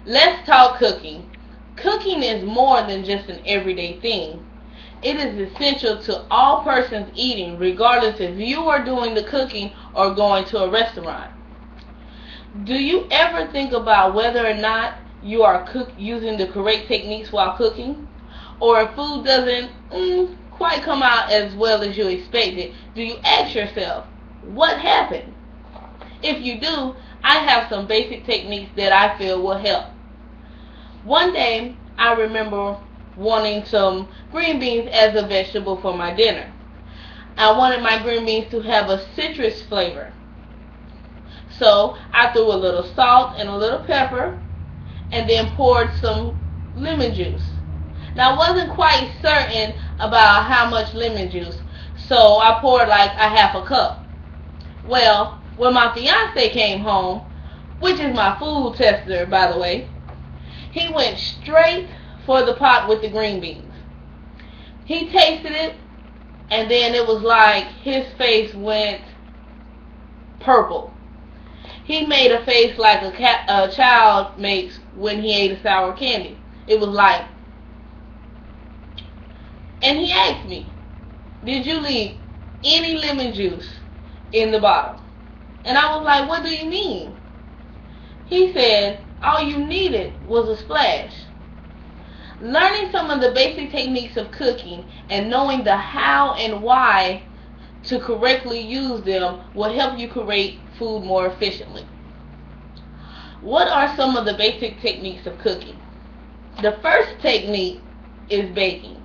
Let's talk cooking. Cooking is more than just an everyday thing. It is essential to all persons eating, regardless if you are doing the cooking or going to a restaurant. Do you ever think about whether or not you are using the correct techniques while cooking? Or if food doesn't quite come out as well as you expected, do you ask yourself, what happened? If you do, I have some basic techniques that I feel will help. One day, I remember wanting some green beans as a vegetable for my dinner. I wanted my green beans to have a citrus flavor. So I threw a little salt and a little pepper and then poured some lemon juice. Now I wasn't quite certain about how much lemon juice, so I poured like a half a cup. Well, when my fiance came home, which is my food tester by the way, he went straight for the pot with the green beans. He tasted it, and then it was like his face went purple. He made a face like a child makes when he ate a sour candy. It was like, and he asked me, did you leave any lemon juice in the bottle? And I was like, what do you mean? He said, all you needed was a splash. Learning some of the basic techniques of cooking and knowing the how and why to correctly use them will help you create food more efficiently. What are some of the basic techniques of cooking? The first technique is baking.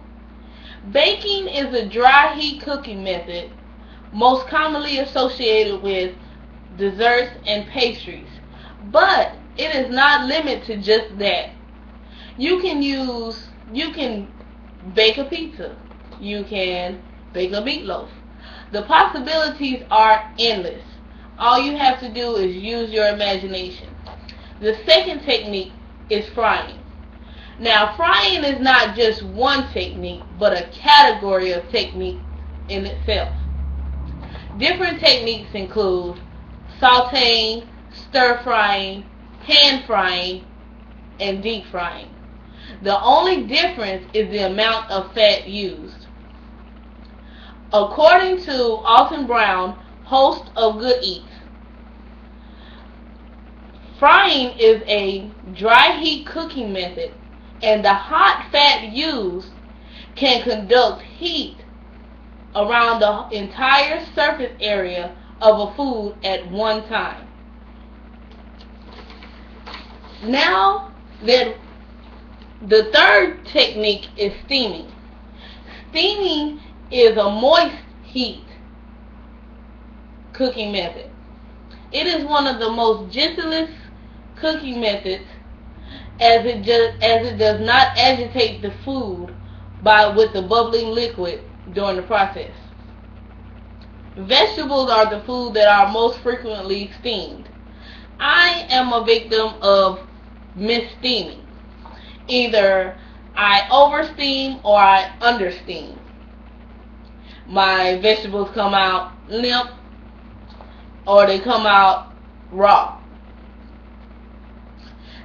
Baking is a dry heat cooking method most commonly associated with desserts and pastries, but it is not limited to just that. You can bake a pizza. You can bake a meatloaf. The possibilities are endless. All you have to do is use your imagination. The second technique is frying. Now, frying is not just one technique, but a category of technique in itself. Different techniques include sauteing, stir frying, pan frying, and deep frying. The only difference is the amount of fat used. According to Alton Brown, host of Good Eats, frying is a dry heat cooking method, and the hot fat used can conduct heat around the entire surface area of a food at one time. Now that the third technique is steaming. Steaming is a moist heat cooking method. It is one of the most gentlest cooking methods as it does not agitate the food with the bubbling liquid during the process. Vegetables are the food that are most frequently steamed. I am a victim of missteaming. Either I oversteam or I understeam. My vegetables come out limp or they come out raw.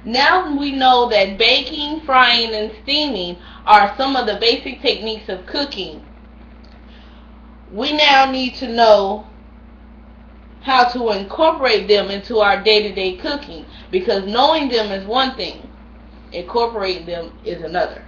Now we know that baking, frying, and steaming are some of the basic techniques of cooking. We now need to know how to incorporate them into our day-to-day cooking, because knowing them is one thing, incorporating them is another.